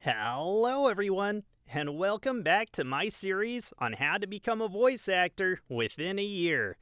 Hello, everyone, and welcome back to my series on how to become a voice actor within a year.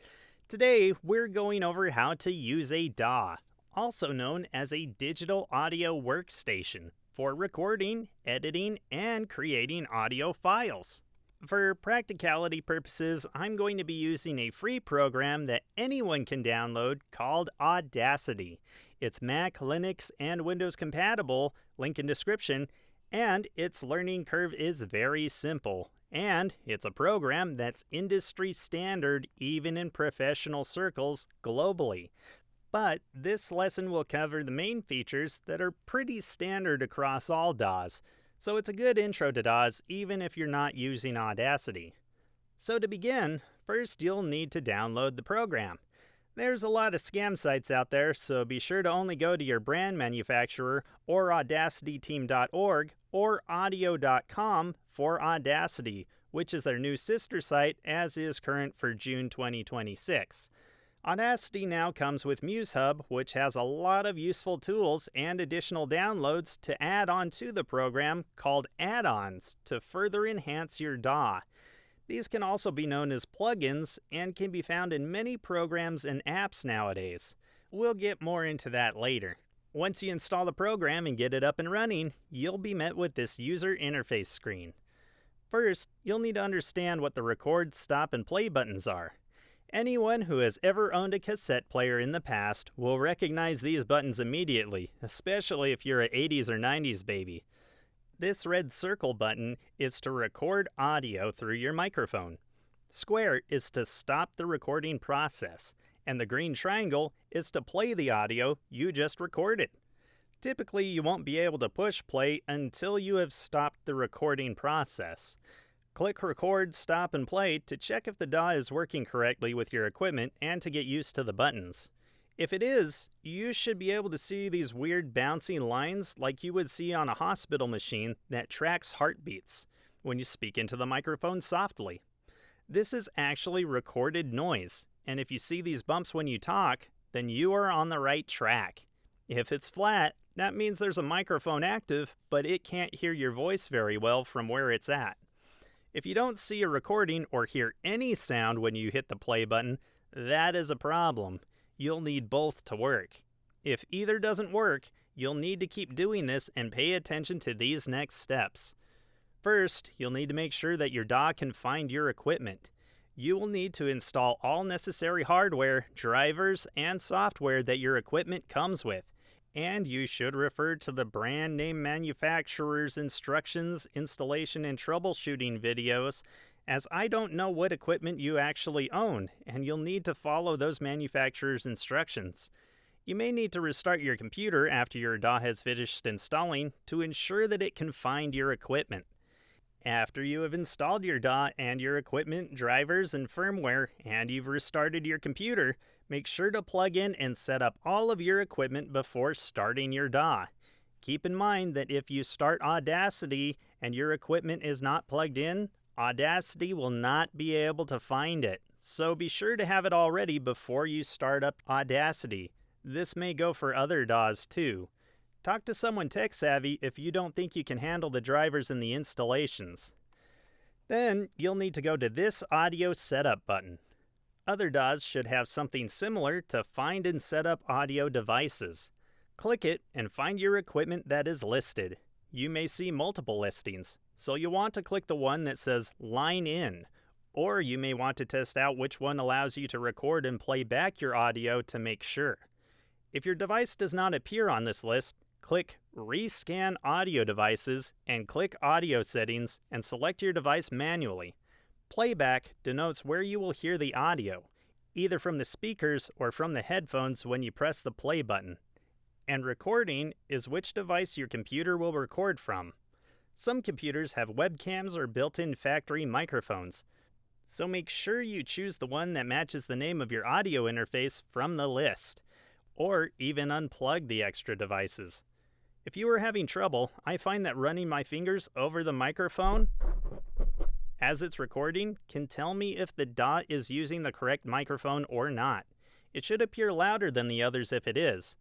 Today, we're going over how to use a DAW, also known as a Digital Audio Workstation, for recording, editing, and creating audio files. For practicality purposes, I'm going to be using a free program that anyone can download called Audacity. It's Mac, Linux, and Windows compatible, link in description, and its learning curve is very simple. And it's a program that's industry standard even in professional circles globally. But this lesson will cover the main features that are pretty standard across all DAWs. So it's a good intro to DAWs even if you're not using Audacity. So to begin, first you'll need to download the program. There's a lot of scam sites out there, so be sure to only go to your brand manufacturer or audacityteam.org or audio.com for Audacity, which is their new sister site as is current for June 2026. Audacity now comes with Musehub, which has a lot of useful tools and additional downloads to add on to the program called Addons to further enhance your DAW. These can also be known as plugins and can be found in many programs and apps nowadays. We'll get more into that later. Once you install the program and get it up and running, you'll be met with this user interface screen. First, you'll need to understand what the record, stop, and play buttons are. Anyone who has ever owned a cassette player in the past will recognize these buttons immediately, especially if you're an 80s or 90s baby. This red circle button is to record audio through your microphone. Square is to stop the recording process, and the green triangle is to play the audio you just recorded. Typically, you won't be able to push play until you have stopped the recording process. Click Record, Stop, and Play to check if the DAW is working correctly with your equipment and to get used to the buttons. If it is, you should be able to see these weird bouncing lines like you would see on a hospital machine that tracks heartbeats when you speak into the microphone softly. This is actually recorded noise, and if you see these bumps when you talk, then you are on the right track. If it's flat, that means there's a microphone active, but it can't hear your voice very well from where it's at. If you don't see a recording or hear any sound when you hit the play button, that is a problem. You'll need both to work. If either doesn't work, you'll need to keep doing this and pay attention to these next steps. First, you'll need to make sure that your DAW can find your equipment. You will need to install all necessary hardware, drivers, and software that your equipment comes with. And you should refer to the brand name manufacturer's instructions, installation, and troubleshooting videos, as I don't know what equipment you actually own, and you'll need to follow those manufacturer's instructions. You may need to restart your computer after your DAW has finished installing to ensure that it can find your equipment. After you have installed your DAW and your equipment, drivers, and firmware, and you've restarted your computer, make sure to plug in and set up all of your equipment before starting your DAW. Keep in mind that if you start Audacity and your equipment is not plugged in, Audacity will not be able to find it, so be sure to have it all ready before you start up Audacity. This may go for other DAWs too. Talk to someone tech-savvy if you don't think you can handle the drivers and the installations. Then, you'll need to go to this Audio Setup button. Other DAWs should have something similar to Find and Set Up Audio Devices. Click it and find your equipment that is listed. You may see multiple listings, so you'll want to click the one that says Line In, or you may want to test out which one allows you to record and play back your audio to make sure. If your device does not appear on this list, click Rescan Audio Devices and click Audio Settings and select your device manually. Playback denotes where you will hear the audio, either from the speakers or from the headphones when you press the play button. And recording is which device your computer will record from. Some computers have webcams or built-in factory microphones, so make sure you choose the one that matches the name of your audio interface from the list, or even unplug the extra devices. If you are having trouble, I find that running my fingers over the microphone as it's recording can tell me if the DAW is using the correct microphone or not. It should appear louder than the others if it is.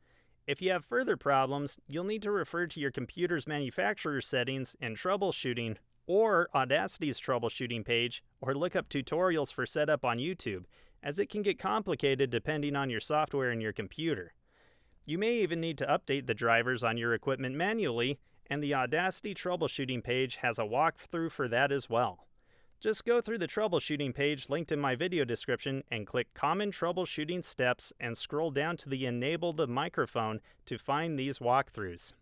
If you have further problems, you'll need to refer to your computer's manufacturer settings and troubleshooting, or Audacity's troubleshooting page, or look up tutorials for setup on YouTube, as it can get complicated depending on your software and your computer. You may even need to update the drivers on your equipment manually, and the Audacity troubleshooting page has a walkthrough for that as well. Just go through the troubleshooting page linked in my video description and click Common Troubleshooting Steps and scroll down to the Enable the Microphone to find these walkthroughs.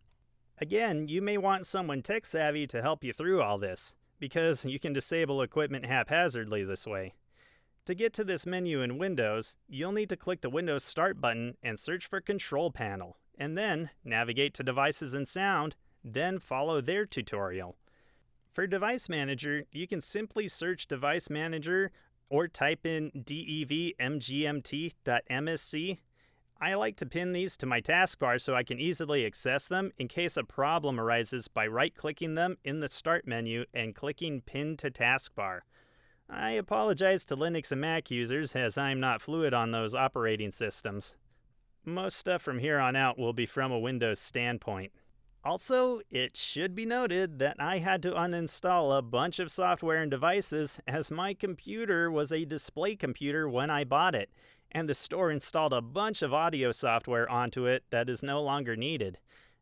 Again, you may want someone tech-savvy to help you through all this, because you can disable equipment haphazardly this way. To get to this menu in Windows, you'll need to click the Windows Start button and search for Control Panel, and then navigate to Devices and Sound, then follow their tutorial. For Device Manager, you can simply search Device Manager or type in devmgmt.msc. I like to pin these to my taskbar so I can easily access them in case a problem arises by right-clicking them in the Start menu and clicking Pin to Taskbar. I apologize to Linux and Mac users as I'm not fluid on those operating systems. Most stuff from here on out will be from a Windows standpoint. Also, it should be noted that I had to uninstall a bunch of software and devices as my computer was a display computer when I bought it, and the store installed a bunch of audio software onto it that is no longer needed.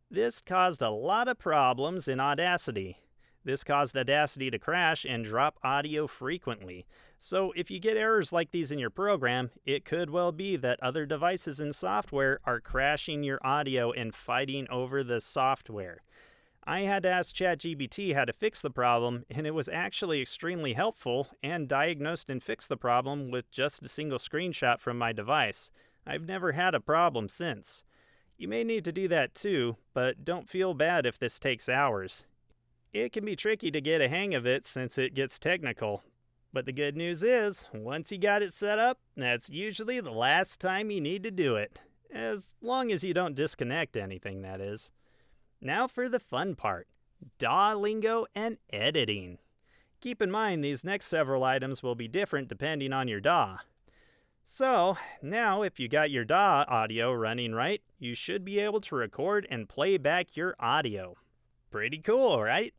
This caused a lot of problems in Audacity. This caused Audacity to crash and drop audio frequently. So if you get errors like these in your program, it could well be that other devices and software are crashing your audio and fighting over the software. I had to ask ChatGPT how to fix the problem, and it was actually extremely helpful and diagnosed and fixed the problem with just a single screenshot from my device. I've never had a problem since. You may need to do that too, but don't feel bad if this takes hours. It can be tricky to get a hang of it since it gets technical. But the good news is, once you got it set up, that's usually the last time you need to do it. As long as you don't disconnect anything, that is. Now for the fun part, DAW lingo and editing. Keep in mind these next several items will be different depending on your DAW. So, now if you got your DAW audio running right, you should be able to record and play back your audio. Pretty cool, right?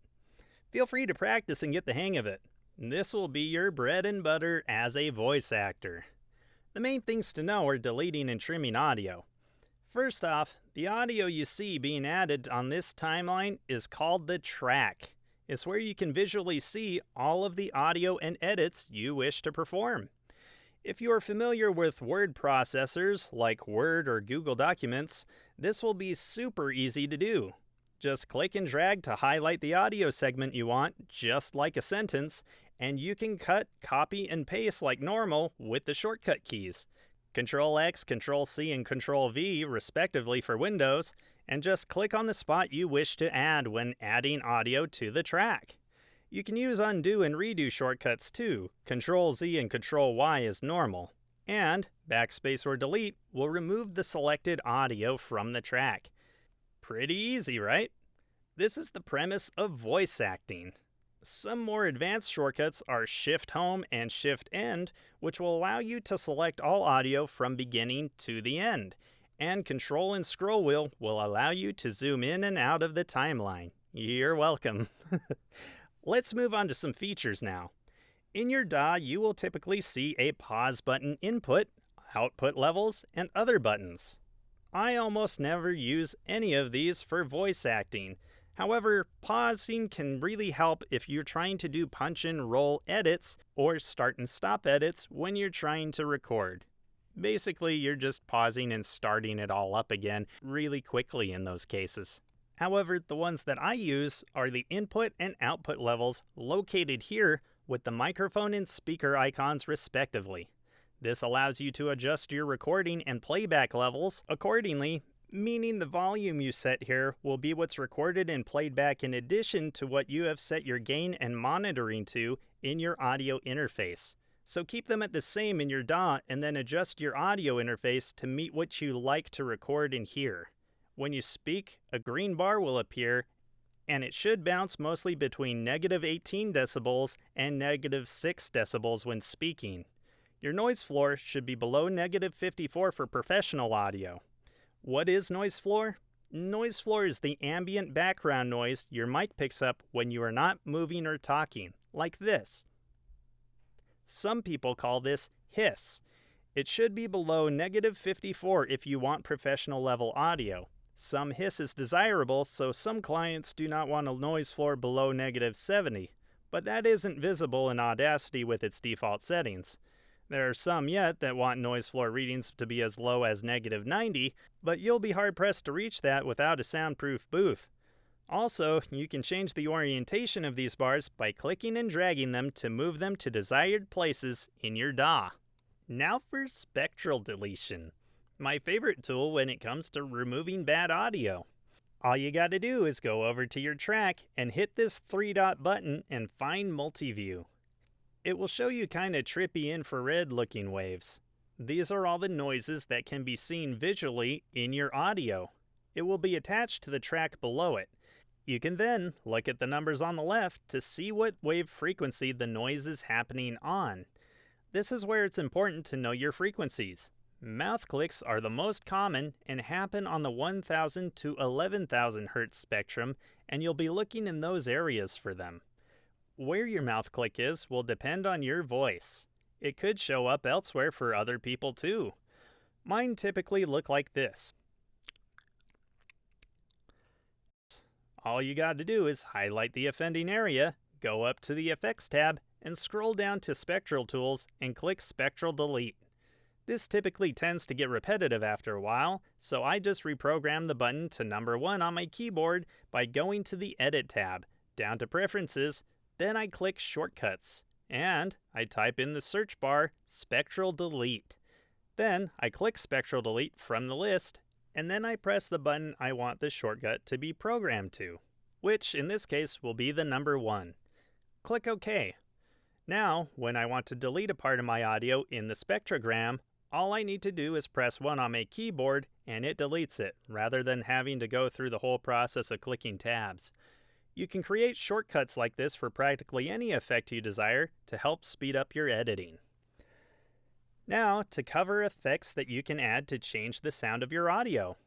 Feel free to practice and get the hang of it. This will be your bread and butter as a voice actor. The main things to know are deleting and trimming audio. First off, the audio you see being added on this timeline is called the track. It's where you can visually see all of the audio and edits you wish to perform. If you are familiar with word processors like Word or Google Documents, this will be super easy to do. Just click and drag to highlight the audio segment you want, just like a sentence, and you can cut, copy, and paste like normal with the shortcut keys. Control-X, Control-C, and Control-V respectively for Windows, and just click on the spot you wish to add when adding audio to the track. You can use undo and redo shortcuts too. Control-Z and Control-Y is normal. And Backspace or Delete will remove the selected audio from the track. Pretty easy, right? This is the premise of voice acting. Some more advanced shortcuts are Shift Home and Shift End, which will allow you to select all audio from beginning to the end. And Control and Scroll Wheel will allow you to zoom in and out of the timeline. You're welcome. Let's move on to some features now. In your DAW, you will typically see a pause button input, output levels, and other buttons. I almost never use any of these for voice acting. However, pausing can really help if you're trying to do punch and roll edits or start and stop edits when you're trying to record. Basically, you're just pausing and starting it all up again really quickly in those cases. However, the ones that I use are the input and output levels located here with the microphone and speaker icons respectively. This allows you to adjust your recording and playback levels accordingly, meaning the volume you set here will be what's recorded and played back in addition to what you have set your gain and monitoring to in your audio interface. So keep them at the same in your DAW and then adjust your audio interface to meet what you like to record and hear. When you speak, a green bar will appear, and it should bounce mostly between -18 decibels and -6 decibels when speaking. Your noise floor should be below -54 for professional audio. What is noise floor? Noise floor is the ambient background noise your mic picks up when you are not moving or talking, like this. Some people call this hiss. It should be below -54 if you want professional level audio. Some hiss is desirable, so some clients do not want a noise floor below -70, but that isn't visible in Audacity with its default settings. There are some yet that want noise floor readings to be as low as -90, but you'll be hard-pressed to reach that without a soundproof booth. Also, you can change the orientation of these bars by clicking and dragging them to move them to desired places in your DAW. Now for spectral deletion, my favorite tool when it comes to removing bad audio. All you gotta do is go over to your track and hit this 3-dot button and find Multiview. It will show you kinda trippy infrared looking waves. These are all the noises that can be seen visually in your audio. It will be attached to the track below it. You can then look at the numbers on the left to see what wave frequency the noise is happening on. This is where it's important to know your frequencies. Mouth clicks are the most common and happen on the 1000 to 11,000 Hz spectrum, and you'll be looking in those areas for them. Where your mouth click is will depend on your voice. It could show up elsewhere for other people too. Mine typically look like this. All you gotta do is highlight the offending area, go up to the Effects tab, and scroll down to Spectral Tools and click Spectral Delete. This typically tends to get repetitive after a while, so I just reprogram the button to number 1 on my keyboard by going to the Edit tab, down to Preferences, then I click Shortcuts, and I type in the search bar Spectral Delete. Then I click Spectral Delete from the list, and then I press the button I want the shortcut to be programmed to, which in this case will be the number 1. Click OK. Now, when I want to delete a part of my audio in the spectrogram, all I need to do is press 1 on my keyboard and it deletes it, rather than having to go through the whole process of clicking tabs. You can create shortcuts like this for practically any effect you desire to help speed up your editing. Now, to cover effects that you can add to change the sound of your audio.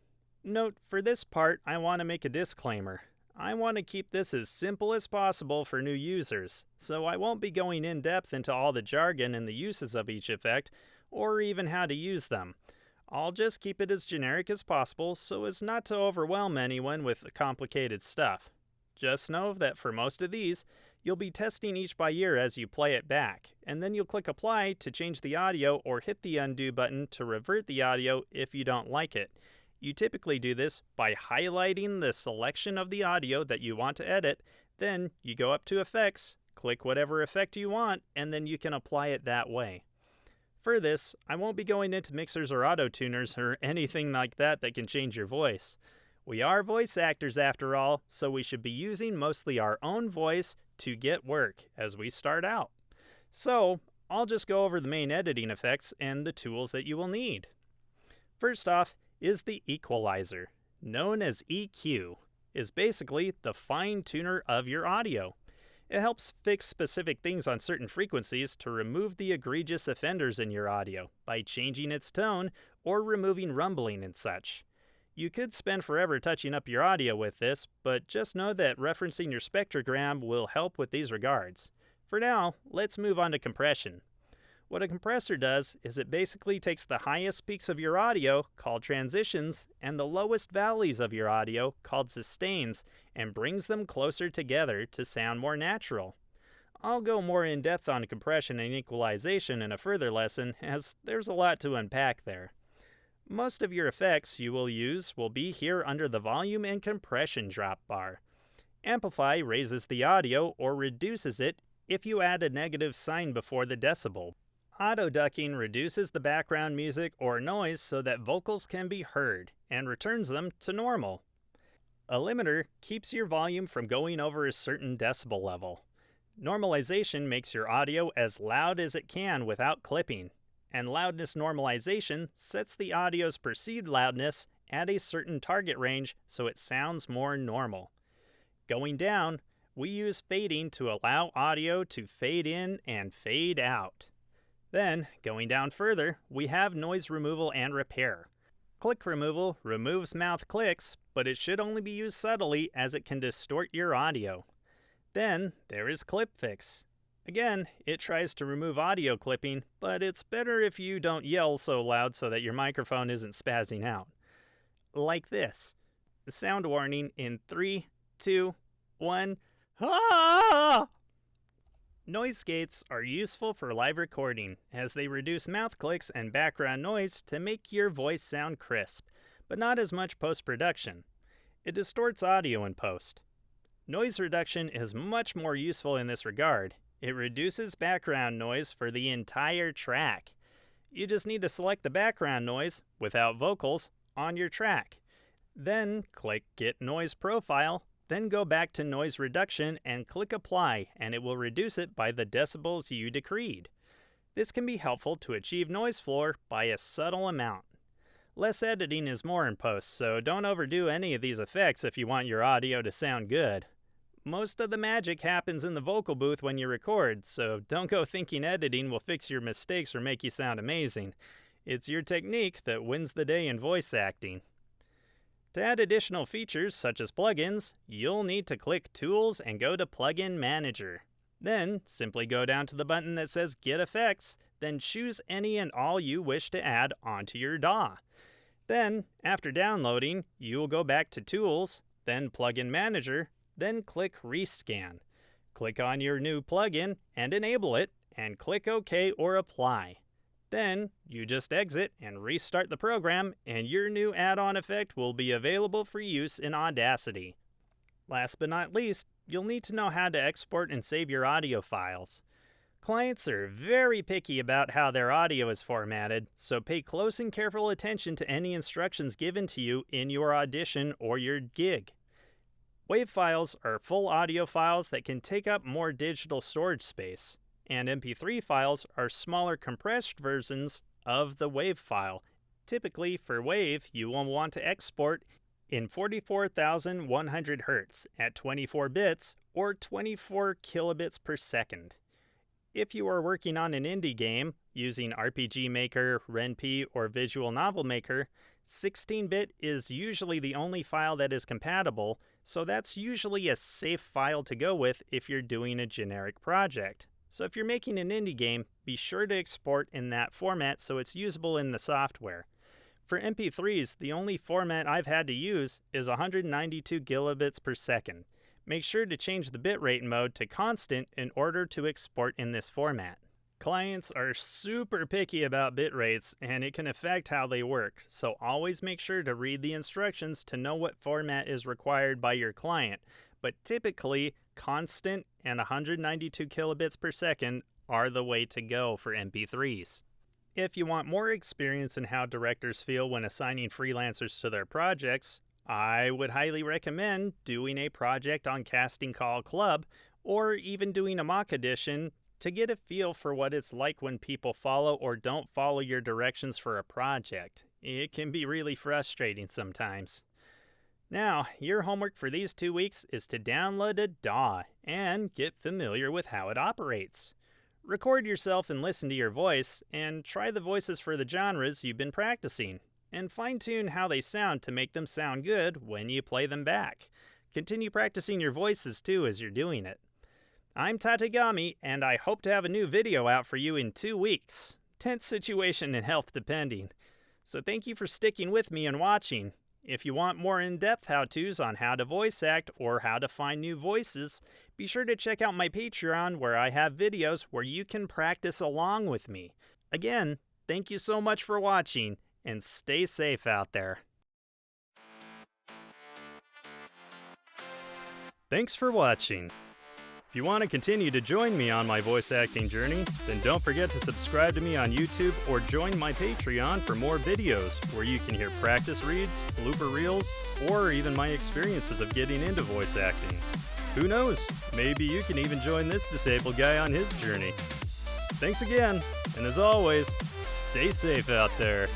Note, for this part, I want to make a disclaimer. I want to keep this as simple as possible for new users, so I won't be going in depth into all the jargon and the uses of each effect, or even how to use them. I'll just keep it as generic as possible so as not to overwhelm anyone with the complicated stuff. Just know that for most of these, you'll be testing each by ear as you play it back, and then you'll click Apply to change the audio or hit the Undo button to revert the audio if you don't like it. You typically do this by highlighting the selection of the audio that you want to edit, then you go up to Effects, click whatever effect you want, and then you can apply it that way. For this, I won't be going into mixers or auto-tuners or anything like that can change your voice. We are voice actors after all, so we should be using mostly our own voice to get work as we start out. So, I'll just go over the main editing effects and the tools that you will need. First off is the Equalizer, known as EQ, is basically the fine tuner of your audio. It helps fix specific things on certain frequencies to remove the egregious offenders in your audio by changing its tone or removing rumbling and such. You could spend forever touching up your audio with this, but just know that referencing your spectrogram will help with these regards. For now, let's move on to compression. What a compressor does is it basically takes the highest peaks of your audio, called transitions, and the lowest valleys of your audio, called sustains, and brings them closer together to sound more natural. I'll go more in depth on compression and equalization in a further lesson, as there's a lot to unpack there. Most of your effects you will use will be here under the volume and compression drop bar. Amplify raises the audio or reduces it if you add a negative sign before the decibel. Auto ducking reduces the background music or noise so that vocals can be heard and returns them to normal. A limiter keeps your volume from going over a certain decibel level. Normalization makes your audio as loud as it can without clipping, and loudness normalization sets the audio's perceived loudness at a certain target range so it sounds more normal. Going down, we use fading to allow audio to fade in and fade out. Then, going down further, we have noise removal and repair. Click removal removes mouth clicks, but it should only be used subtly as it can distort your audio. Then there is Clip Fix. Again, it tries to remove audio clipping, but it's better if you don't yell so loud so that your microphone isn't spazzing out. Like this. Sound warning in 3, 2, 1. Ah! Noise gates are useful for live recording, as they reduce mouth clicks and background noise to make your voice sound crisp, but not as much post-production. It distorts audio in post. Noise reduction is much more useful in this regard. It reduces background noise for the entire track. You just need to select the background noise, without vocals, on your track. Then click Get Noise Profile, then go back to Noise Reduction and click Apply, and it will reduce it by the decibels you decreed. This can be helpful to achieve noise floor by a subtle amount. Less editing is more in post, so don't overdo any of these effects if you want your audio to sound good. Most of the magic happens in the vocal booth when you record, so don't go thinking editing will fix your mistakes or make you sound amazing. It's your technique that wins the day in voice acting. To add additional features such as plugins, you'll need to click Tools and go to Plugin Manager. Then, simply go down to the button that says Get Effects, then choose any and all you wish to add onto your DAW. Then, after downloading, you will go back to Tools, then Plugin Manager, then click Rescan. Click on your new plugin and enable it, and click OK or Apply. Then, you just exit and restart the program, and your new add-on effect will be available for use in Audacity. Last but not least, you'll need to know how to export and save your audio files. Clients are very picky about how their audio is formatted, so pay close and careful attention to any instructions given to you in your audition or your gig. WAV files are full audio files that can take up more digital storage space, and MP3 files are smaller compressed versions of the WAV file. Typically, for WAV, you will want to export in 44,100 Hz at 24 bits or 24 kilobits per second. If you are working on an indie game using RPG Maker, RenP, or Visual Novel Maker, 16-bit is usually the only file that is compatible, so that's usually a safe file to go with if you're doing a generic project. So if you're making an indie game, be sure to export in that format so it's usable in the software. For MP3s, the only format I've had to use is 192 kilobits per second. Make sure to change the bitrate mode to constant in order to export in this format. Clients are super picky about bit rates, and it can affect how they work, so always make sure to read the instructions to know what format is required by your client. But typically, constant and 192 kilobits per second are the way to go for MP3s. If you want more experience in how directors feel when assigning freelancers to their projects, I would highly recommend doing a project on Casting Call Club, or even doing a mock edition to get a feel for what it's like when people follow or don't follow your directions for a project. It can be really frustrating sometimes. Now, your homework for these 2 weeks is to download a DAW and get familiar with how it operates. Record yourself and listen to your voice, and try the voices for the genres you've been practicing, and fine-tune how they sound to make them sound good when you play them back. Continue practicing your voices too as you're doing it. I'm Tatagami, and I hope to have a new video out for you in 2 weeks. Tense situation and health depending. So thank you for sticking with me and watching. If you want more in-depth how-tos on how to voice act or how to find new voices, be sure to check out my Patreon where I have videos where you can practice along with me. Again, thank you so much for watching, and stay safe out there. Thanks for watching. If you want to continue to join me on my voice acting journey, then don't forget to subscribe to me on YouTube or join my Patreon for more videos where you can hear practice reads, blooper reels, or even my experiences of getting into voice acting. Who knows, maybe you can even join this disabled guy on his journey. Thanks again, and as always, stay safe out there.